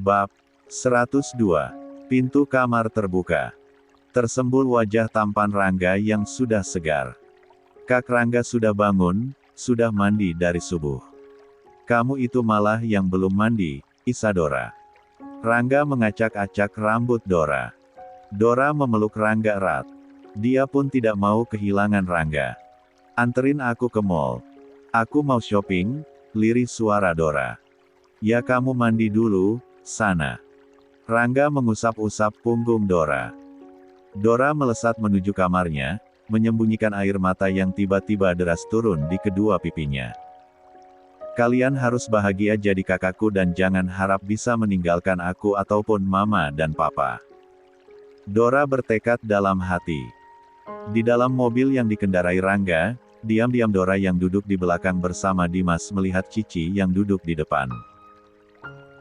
Bab 102. Pintu kamar terbuka. Tersembul wajah tampan Rangga yang sudah segar. Kak Rangga sudah bangun, sudah mandi dari subuh. Kamu itu malah yang belum mandi, Isadora. Rangga mengacak-acak rambut Dora. Dora memeluk Rangga erat. Dia pun tidak mau kehilangan Rangga. Anterin aku ke mall. Aku mau shopping, lirih suara Dora. Ya kamu mandi dulu, sana. Rangga mengusap-usap punggung Dora. Dora melesat menuju kamarnya, menyembunyikan air mata yang tiba-tiba deras turun di kedua pipinya. Kalian harus bahagia jadi kakakku dan jangan harap bisa meninggalkan aku ataupun mama dan papa. Dora bertekad dalam hati. Di dalam mobil yang dikendarai Rangga, diam-diam Dora yang duduk di belakang bersama Dimas melihat Cici yang duduk di depan.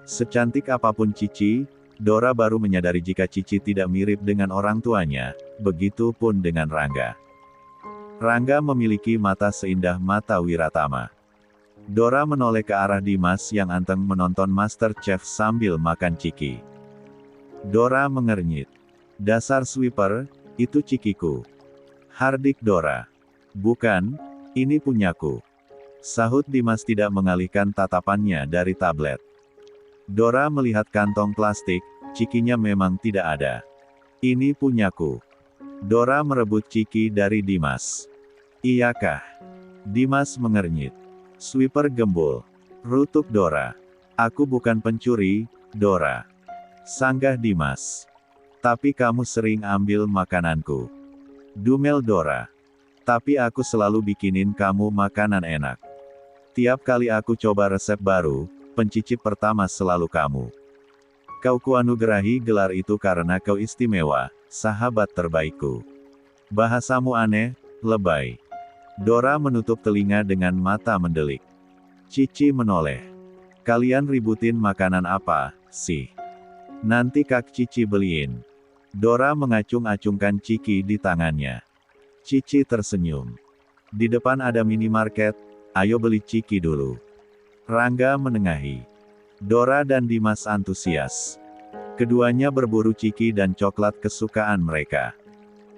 Secantik apapun Cici, Dora baru menyadari jika Cici tidak mirip dengan orang tuanya, begitu pun dengan Rangga. Rangga memiliki mata seindah mata Wiratama. Dora menoleh ke arah Dimas yang anteng menonton MasterChef sambil makan ciki. Dora mengernyit. Dasar sweeper, itu cikiku. Hardik Dora. Bukan, ini punyaku. Sahut Dimas tidak mengalihkan tatapannya dari tablet. Dora melihat kantong plastik, cikinya memang tidak ada. Ini punyaku. Dora merebut ciki dari Dimas. Iyakah? Dimas mengernyit. Sweeper gembul. Rutuk Dora. Aku bukan pencuri, Dora. Sanggah Dimas. Tapi kamu sering ambil makananku. Dumel Dora. Tapi aku selalu bikinin kamu makanan enak. Tiap kali aku coba resep baru, pencicip pertama selalu kamu. Kau kuanugerahi gelar itu karena kau istimewa, sahabat terbaikku. Bahasamu aneh, lebay. Dora menutup telinga dengan mata mendelik. Cici menoleh. Kalian ributin makanan apa, sih? Nanti Kak Cici beliin. Dora mengacung-acungkan ciki di tangannya. Cici tersenyum. Di depan ada minimarket, ayo beli ciki dulu. Rangga menengahi. Dora dan Dimas antusias. Keduanya berburu ciki dan coklat kesukaan mereka.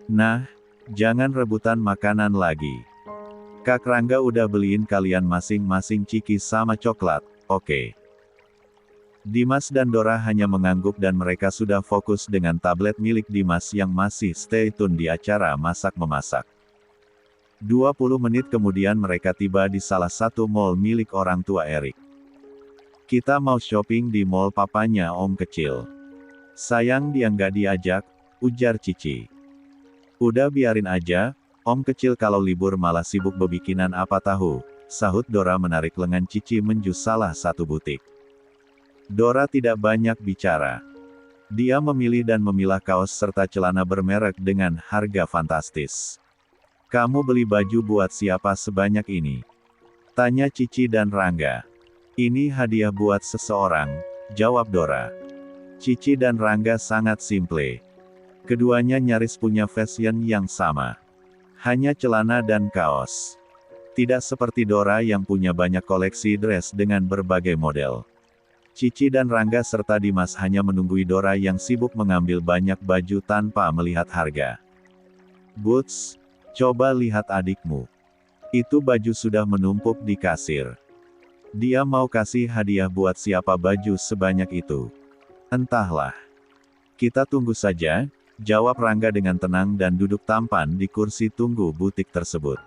Nah, jangan rebutan makanan lagi. Kak Rangga udah beliin kalian masing-masing ciki sama coklat, oke. Dimas dan Dora hanya mengangguk dan mereka sudah fokus dengan tablet milik Dimas yang masih stay tune di acara masak-memasak. 20 menit kemudian mereka tiba di salah satu mall milik orang tua Erik. Kita mau shopping di mall papanya Om Kecil. Sayang dia nggak diajak, ujar Cici. Udah biarin aja, Om Kecil kalau libur malah sibuk bebikinan apa tahu, sahut Dora menarik lengan Cici menuju salah satu butik. Dora tidak banyak bicara. Dia memilih dan memilah kaos serta celana bermerek dengan harga fantastis. Kamu beli baju buat siapa sebanyak ini? Tanya Cici dan Rangga. Ini hadiah buat seseorang, jawab Dora. Cici dan Rangga sangat simple. Keduanya nyaris punya fashion yang sama. Hanya celana dan kaos. Tidak seperti Dora yang punya banyak koleksi dress dengan berbagai model. Cici dan Rangga serta Dimas hanya menunggui Dora yang sibuk mengambil banyak baju tanpa melihat harga. Boots, coba lihat adikmu. Itu baju sudah menumpuk di kasir. Dia mau kasih hadiah buat siapa baju sebanyak itu? Entahlah. Kita tunggu saja, jawab Rangga dengan tenang dan duduk tampan di kursi tunggu butik tersebut.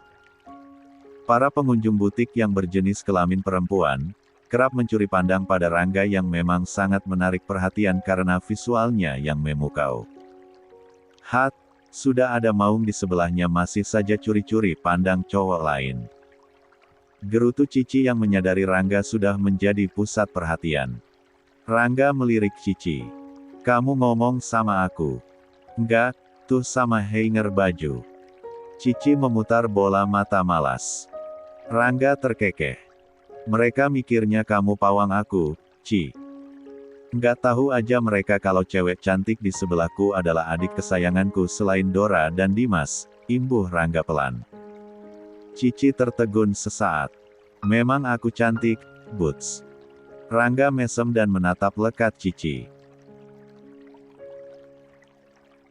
Para pengunjung butik yang berjenis kelamin perempuan, kerap mencuri pandang pada Rangga yang memang sangat menarik perhatian karena visualnya yang memukau. Hat, sudah ada Maung di sebelahnya masih saja curi-curi pandang cowok lain. Gerutu Cici yang menyadari Rangga sudah menjadi pusat perhatian. Rangga melirik Cici. Kamu ngomong sama aku? Enggak, tuh sama hanger baju. Cici memutar bola mata malas. Rangga terkekeh. Mereka mikirnya kamu pawang aku, Ci. Nggak tahu aja mereka kalau cewek cantik di sebelahku adalah adik kesayanganku selain Dora dan Dimas, imbuh Rangga pelan. Cici tertegun sesaat. Memang aku cantik, Boots. Rangga mesem dan menatap lekat Cici.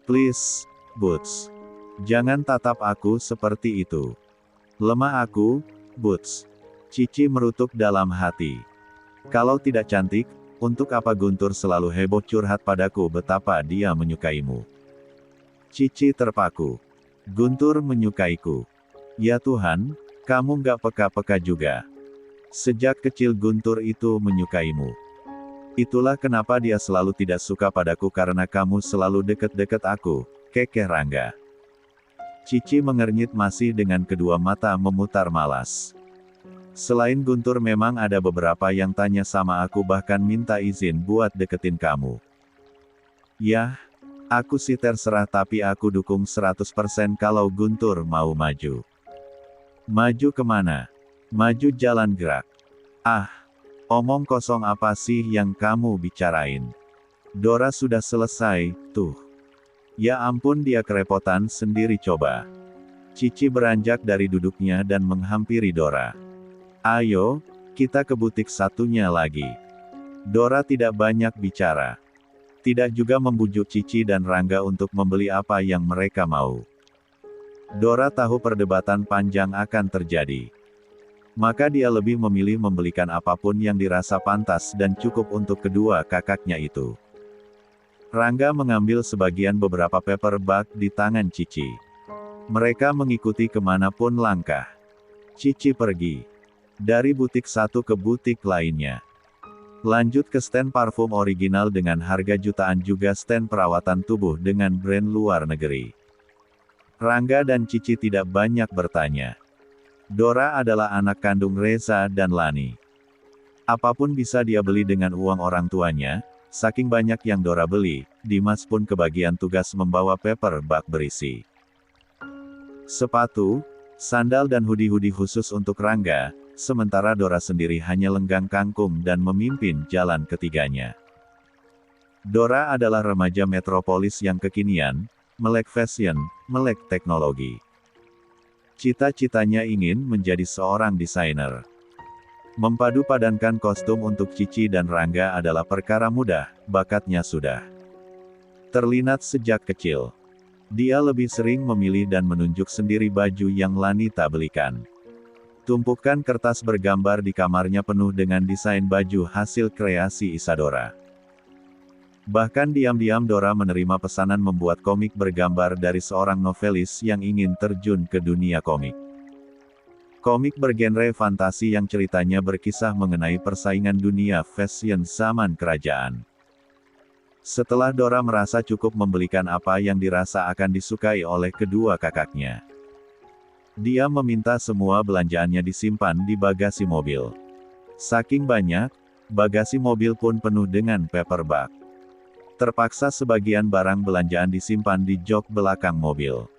Please, Boots. Jangan tatap aku seperti itu. Lemah aku, Boots. Cici merutuk dalam hati. Kalau tidak cantik, untuk apa Guntur selalu heboh curhat padaku betapa dia menyukaimu? Cici terpaku. Guntur menyukaiku. Ya Tuhan, kamu gak peka-peka juga. Sejak kecil Guntur itu menyukaimu. Itulah kenapa dia selalu tidak suka padaku karena kamu selalu deket-deket aku, kekeh Rangga. Cici mengernyit masih dengan kedua mata memutar malas. Selain Guntur memang ada beberapa yang tanya sama aku bahkan minta izin buat deketin kamu. Yah, aku sih terserah tapi aku dukung 100% kalau Guntur mau maju. Maju kemana? Maju jalan gerak. Ah, omong kosong apa sih yang kamu bicarain? Dora sudah selesai, tuh. Ya ampun dia kerepotan sendiri coba. Cici beranjak dari duduknya dan menghampiri Dora. Ayo, kita ke butik satunya lagi. Dora tidak banyak bicara. Tidak juga membujuk Cici dan Rangga untuk membeli apa yang mereka mau. Dora tahu perdebatan panjang akan terjadi. Maka dia lebih memilih membelikan apapun yang dirasa pantas dan cukup untuk kedua kakaknya itu. Rangga mengambil sebagian beberapa paper bag di tangan Cici. Mereka mengikuti kemanapun langkah. Cici pergi. Dari butik satu ke butik lainnya. Lanjut ke stand parfum original dengan harga jutaan juga stand perawatan tubuh dengan brand luar negeri. Rangga dan Cici tidak banyak bertanya. Dora adalah anak kandung Reza dan Lani. Apapun bisa dia beli dengan uang orang tuanya, saking banyak yang Dora beli, Dimas pun kebagian tugas membawa paper bag berisi sepatu, sandal dan hoodie-hoodie khusus untuk Rangga, sementara Dora sendiri hanya lenggang kangkung dan memimpin jalan ketiganya. Dora adalah remaja metropolis yang kekinian, melek fashion, melek teknologi. Cita-citanya ingin menjadi seorang desainer. Mempadu padankan kostum untuk Cici dan Rangga adalah perkara mudah, bakatnya sudah terlinat sejak kecil. Dia lebih sering memilih dan menunjuk sendiri baju yang Lani tak belikan. Tumpukan kertas bergambar di kamarnya penuh dengan desain baju hasil kreasi Isadora. Bahkan diam-diam Dora menerima pesanan membuat komik bergambar dari seorang novelis yang ingin terjun ke dunia komik. Komik bergenre fantasi yang ceritanya berkisah mengenai persaingan dunia fashion zaman kerajaan. Setelah Dora merasa cukup membelikan apa yang dirasa akan disukai oleh kedua kakaknya. Dia meminta semua belanjaannya disimpan di bagasi mobil. Saking banyak, bagasi mobil pun penuh dengan paper bag. Terpaksa sebagian barang belanjaan disimpan di jok belakang mobil.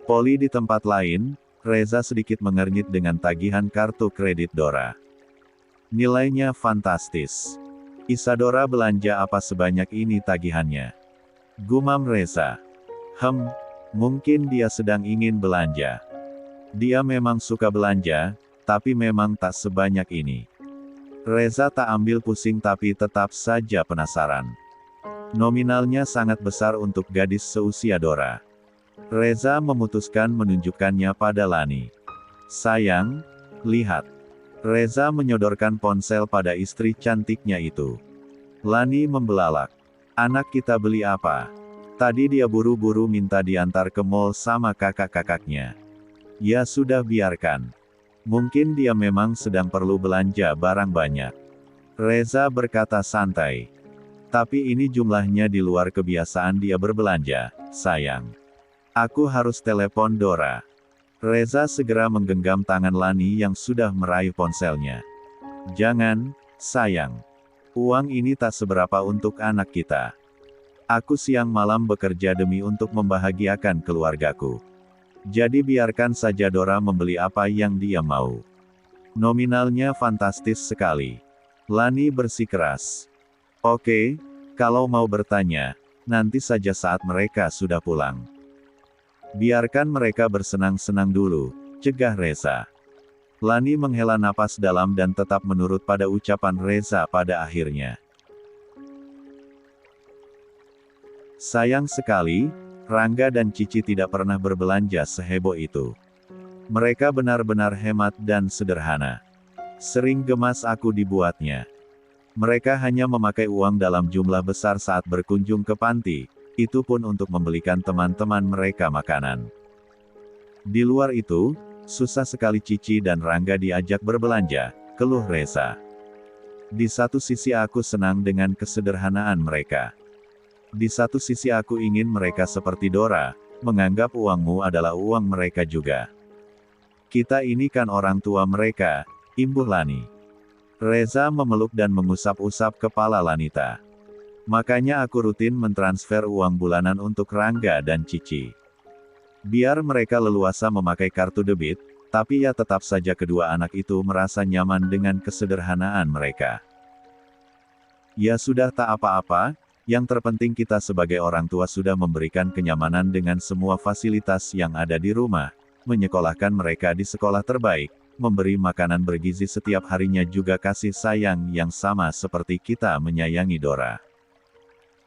Poli di tempat lain, Reza sedikit mengernyit dengan tagihan kartu kredit Dora. Nilainya fantastis. Isadora belanja apa sebanyak ini tagihannya? Gumam Reza. Mungkin dia sedang ingin belanja. Dia memang suka belanja, tapi memang tak sebanyak ini. Reza tak ambil pusing tapi tetap saja penasaran. Nominalnya sangat besar untuk gadis seusia Dora. Reza memutuskan menunjukkannya pada Lani. Sayang, lihat. Reza menyodorkan ponsel pada istri cantiknya itu. Lani membelalak. Anak kita beli apa? Tadi dia buru-buru minta diantar ke mall sama kakak-kakaknya. Ya sudah biarkan. Mungkin dia memang sedang perlu belanja barang banyak. Reza berkata santai. Tapi ini jumlahnya di luar kebiasaan dia berbelanja, sayang. Aku harus telepon Dora. Reza segera menggenggam tangan Lani yang sudah meraih ponselnya. Jangan, sayang. Uang ini tak seberapa untuk anak kita. Aku siang malam bekerja demi untuk membahagiakan keluargaku. Jadi biarkan saja Dora membeli apa yang dia mau. Nominalnya fantastis sekali. Lani bersikeras. Oke, kalau mau bertanya, nanti saja saat mereka sudah pulang. Biarkan mereka bersenang-senang dulu, cegah Reza. Lani menghela napas dalam dan tetap menurut pada ucapan Reza pada akhirnya. Sayang sekali, Rangga dan Cici tidak pernah berbelanja seheboh itu. Mereka benar-benar hemat dan sederhana. Sering gemas aku dibuatnya. Mereka hanya memakai uang dalam jumlah besar saat berkunjung ke panti, itu pun untuk membelikan teman-teman mereka makanan. Di luar itu, susah sekali Cici dan Rangga diajak berbelanja, keluh Reza. Di satu sisi aku senang dengan kesederhanaan mereka. Di satu sisi aku ingin mereka seperti Dora, menganggap uangmu adalah uang mereka juga. Kita ini kan orang tua mereka, imbuh Lani. Reza memeluk dan mengusap-usap kepala Lanita. Makanya aku rutin mentransfer uang bulanan untuk Rangga dan Cici. Biar mereka leluasa memakai kartu debit, tapi ya tetap saja kedua anak itu merasa nyaman dengan kesederhanaan mereka. Ya sudah tak apa-apa, yang terpenting kita sebagai orang tua sudah memberikan kenyamanan dengan semua fasilitas yang ada di rumah, menyekolahkan mereka di sekolah terbaik, memberi makanan bergizi setiap harinya juga kasih sayang yang sama seperti kita menyayangi Dora.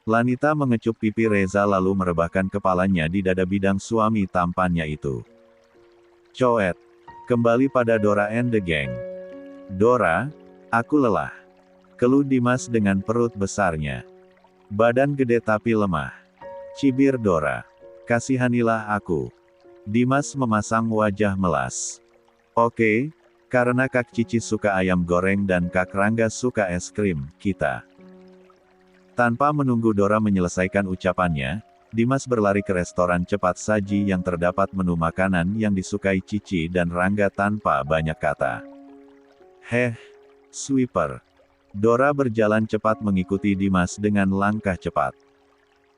Lanita mengecup pipi Reza lalu merebahkan kepalanya di dada bidang suami tampannya itu. Coet. Kembali pada Dora and the Gang. Dora, aku lelah. Keluh Dimas dengan perut besarnya. Badan gede tapi lemah. Cibir Dora. Kasihanilah aku. Dimas memasang wajah melas. Oke, karena Kak Cici suka ayam goreng dan Kak Rangga suka es krim, kita. Tanpa menunggu Dora menyelesaikan ucapannya, Dimas berlari ke restoran cepat saji yang terdapat menu makanan yang disukai Cici dan Rangga tanpa banyak kata. Heh, sweeper. Dora berjalan cepat mengikuti Dimas dengan langkah cepat.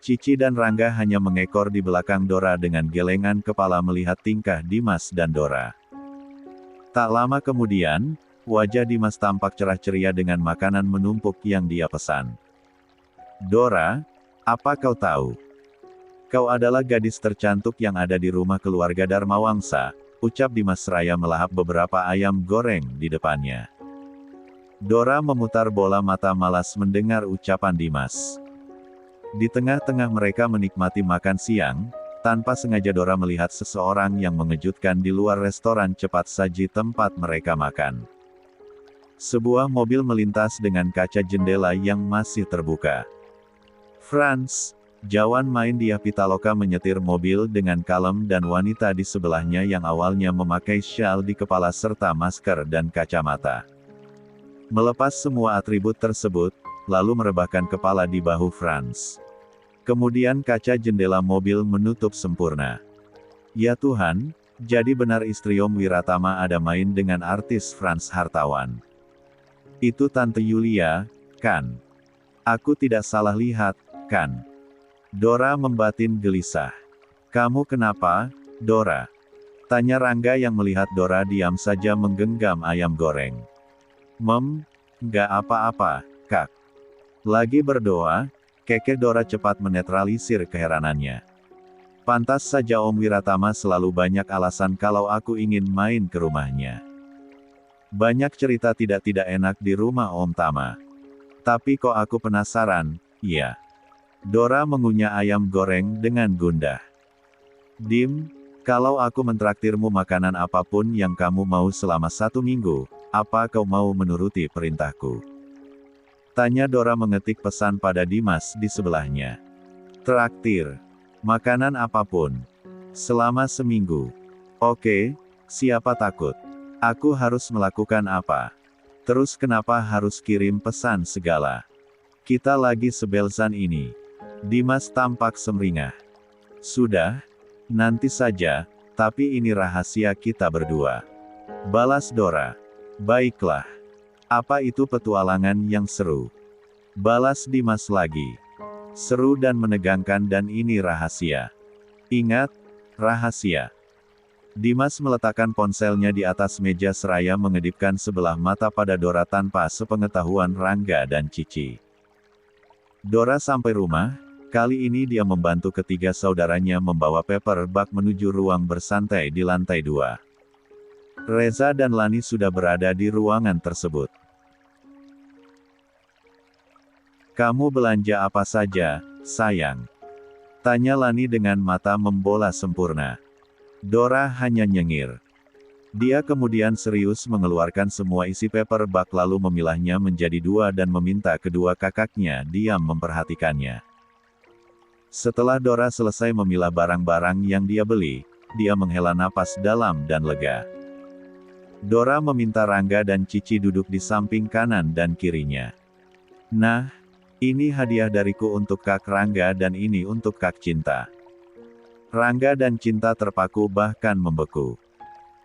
Cici dan Rangga hanya mengekor di belakang Dora dengan gelengan kepala melihat tingkah Dimas dan Dora. Tak lama kemudian, wajah Dimas tampak cerah ceria dengan makanan menumpuk yang dia pesan. Dora, apa kau tahu? Kau adalah gadis tercantik yang ada di rumah keluarga Dharmawangsa, ucap Dimas seraya melahap beberapa ayam goreng di depannya. Dora memutar bola mata malas mendengar ucapan Dimas. Di tengah-tengah mereka menikmati makan siang, tanpa sengaja Dora melihat seseorang yang mengejutkan di luar restoran cepat saji tempat mereka makan. Sebuah mobil melintas dengan kaca jendela yang masih terbuka. Franz, Jawan main Dia Pitaloka menyetir mobil dengan kalem dan wanita di sebelahnya yang awalnya memakai syal di kepala serta masker dan kacamata. Melepas semua atribut tersebut, lalu merebahkan kepala di bahu Franz. Kemudian kaca jendela mobil menutup sempurna. Ya Tuhan, jadi benar istri Om Wiratama ada main dengan artis Franz Hartawan. Itu Tante Yulia, kan? Aku tidak salah lihat, kan? Dora membatin gelisah. Kamu kenapa, Dora? Tanya Rangga yang melihat Dora diam saja menggenggam ayam goreng. Nggak apa-apa, Kak. Lagi berdoa, Keke. Dora cepat menetralisir keheranannya. Pantas saja Om Wiratama selalu banyak alasan kalau aku ingin main ke rumahnya. Banyak cerita tidak enak di rumah Om Tama. Tapi kok aku penasaran, ya. Dora mengunyah ayam goreng dengan gundah. Dim, kalau aku mentraktirmu makanan apapun yang kamu mau selama 1 minggu, apa kau mau menuruti perintahku? Tanya Dora mengetik pesan pada Dimas di sebelahnya. Traktir. Makanan apapun. Selama 1 minggu. Oke, siapa takut? Aku harus melakukan apa? Terus kenapa harus kirim pesan segala? Kita lagi sebelsan ini. Dimas tampak semringah. Sudah, nanti saja, tapi ini rahasia kita berdua. Balas Dora. Baiklah. Apa itu petualangan yang seru? Balas Dimas lagi. Seru dan menegangkan dan ini rahasia. Ingat, rahasia. Dimas meletakkan ponselnya di atas meja seraya mengedipkan sebelah mata pada Dora tanpa sepengetahuan Rangga dan Cici. Dora sampai rumah, kali ini dia membantu ketiga saudaranya membawa paper bag menuju ruang bersantai di lantai 2. Reza dan Lani sudah berada di ruangan tersebut. "Kamu belanja apa saja, sayang?" tanya Lani dengan mata membola sempurna. Dora hanya nyengir. Dia kemudian serius mengeluarkan semua isi paper bag lalu memilahnya menjadi dua dan meminta kedua kakaknya diam memperhatikannya. Setelah Dora selesai memilah barang-barang yang dia beli, dia menghela napas dalam dan lega. Dora meminta Rangga dan Cici duduk di samping kanan dan kirinya. "Nah, ini hadiah dariku untuk Kak Rangga dan ini untuk Kak Cinta." Rangga dan Cinta terpaku bahkan membeku.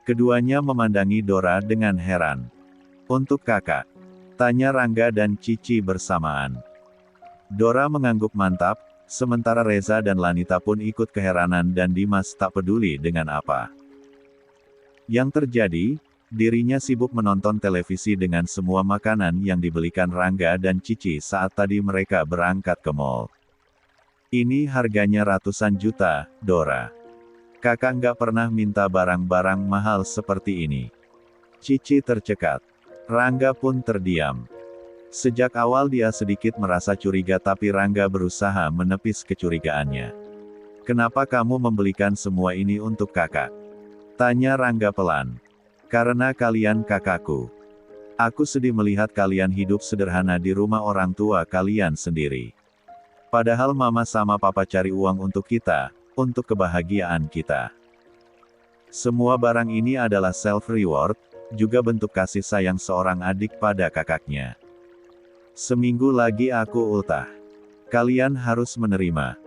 Keduanya memandangi Dora dengan heran. "Untuk kakak?" tanya Rangga dan Cici bersamaan. Dora mengangguk mantap, sementara Reza dan Lanita pun ikut keheranan dan Dimas tak peduli dengan apa yang terjadi. Dirinya sibuk menonton televisi dengan semua makanan yang dibelikan Rangga dan Cici saat tadi mereka berangkat ke mall. "Ini harganya ratusan juta, Dora. Kakak nggak pernah minta barang-barang mahal seperti ini." Cici tercekat. Rangga pun terdiam. Sejak awal dia sedikit merasa curiga tapi Rangga berusaha menepis kecurigaannya. "Kenapa kamu membelikan semua ini untuk kakak?" tanya Rangga pelan. "Karena kalian kakakku. Aku sedih melihat kalian hidup sederhana di rumah orang tua kalian sendiri. Padahal mama sama papa cari uang untuk kita, untuk kebahagiaan kita. Semua barang ini adalah self-reward, juga bentuk kasih sayang seorang adik pada kakaknya. Seminggu lagi aku ultah. Kalian harus menerima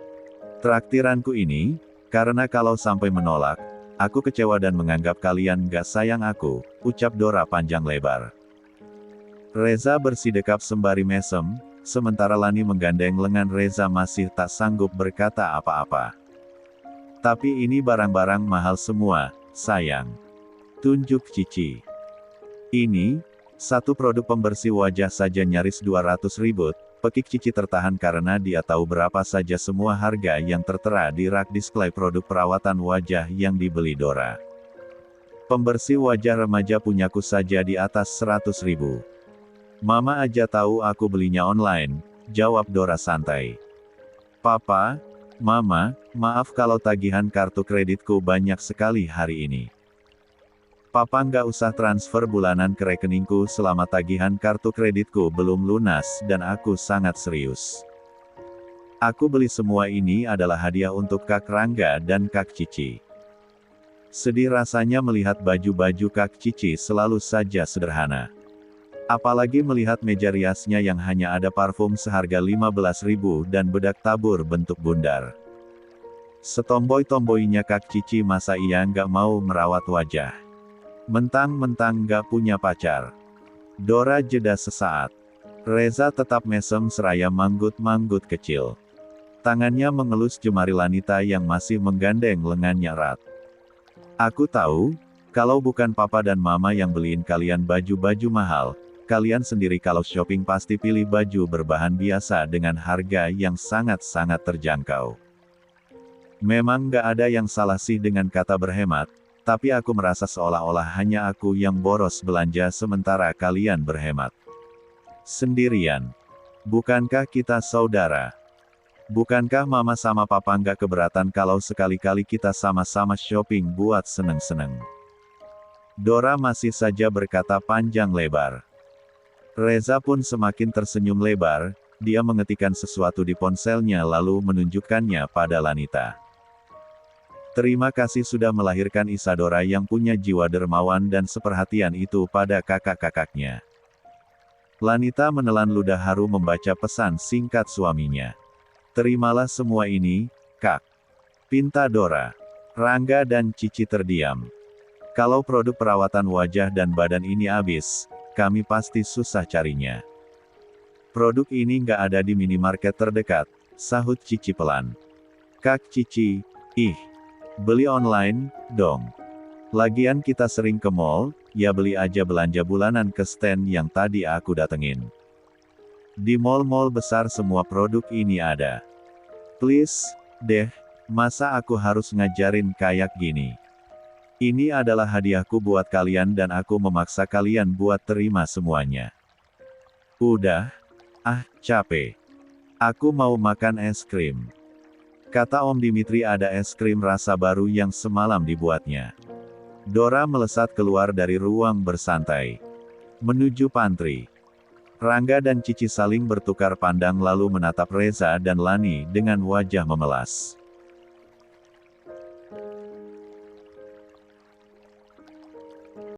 traktiranku ini, karena kalau sampai menolak, aku kecewa dan menganggap kalian gak sayang aku," ucap Dora panjang lebar. Reza bersidekap sembari mesem, sementara Lani menggandeng lengan Reza masih tak sanggup berkata apa-apa. "Tapi ini barang-barang mahal semua, sayang," tunjuk Cici. "Ini, satu produk pembersih wajah saja nyaris 200.000, pekik Cici tertahan karena dia tahu berapa saja semua harga yang tertera di rak display produk perawatan wajah yang dibeli Dora. "Pembersih wajah remaja punyaku saja di atas 100.000. Mama aja tahu aku belinya online," jawab Dora santai. "Papa, Mama, maaf kalau tagihan kartu kreditku banyak sekali hari ini. Papa nggak usah transfer bulanan ke rekeningku selama tagihan kartu kreditku belum lunas dan aku sangat serius. Aku beli semua ini adalah hadiah untuk Kak Rangga dan Kak Cici." Sedih rasanya melihat baju-baju Kak Cici selalu saja sederhana. Apalagi melihat meja riasnya yang hanya ada parfum seharga 15.000 dan bedak tabur bentuk bundar. Setomboy-tomboynya Kak Cici masa iya nggak mau merawat wajah? Mentang-mentang nggak punya pacar. Dora jeda sesaat. Reza tetap mesem seraya manggut-manggut kecil. Tangannya mengelus jemari Lanita yang masih menggandeng lengannya erat. "Aku tahu, kalau bukan papa dan mama yang beliin kalian baju-baju mahal, kalian sendiri kalau shopping pasti pilih baju berbahan biasa dengan harga yang sangat-sangat terjangkau. Memang nggak ada yang salah sih dengan kata berhemat, tapi aku merasa seolah-olah hanya aku yang boros belanja sementara kalian berhemat sendirian. Bukankah kita saudara? Bukankah mama sama papa nggak keberatan kalau sekali-kali kita sama-sama shopping buat seneng-seneng?" Dora masih saja berkata panjang lebar. Reza pun semakin tersenyum lebar, dia mengetikkan sesuatu di ponselnya lalu menunjukkannya pada Lanita. "Terima kasih sudah melahirkan Isadora yang punya jiwa dermawan dan seperhatian itu pada kakak-kakaknya." Lanita menelan ludah haru membaca pesan singkat suaminya. "Terimalah semua ini, Kak," pinta Dora. Rangga dan Cici terdiam. "Kalau produk perawatan wajah dan badan ini habis, kami pasti susah carinya. Produk ini nggak ada di minimarket terdekat," sahut Cici pelan. "Kak Cici, ih. Beli online, dong. Lagian kita sering ke mall, ya beli aja belanja bulanan ke stand yang tadi aku datengin. Di mall-mall besar semua produk ini ada. Please, deh, masa aku harus ngajarin kayak gini?" Ini adalah hadiahku buat kalian dan aku memaksa kalian buat terima semuanya. Udah. Capek. Aku mau makan es krim. Kata Om Dimitri ada es krim rasa baru yang semalam dibuatnya. Dora melesat keluar dari ruang bersantai. Menuju pantry. Rangga dan Cici saling bertukar pandang lalu menatap Reza dan Lani dengan wajah memelas.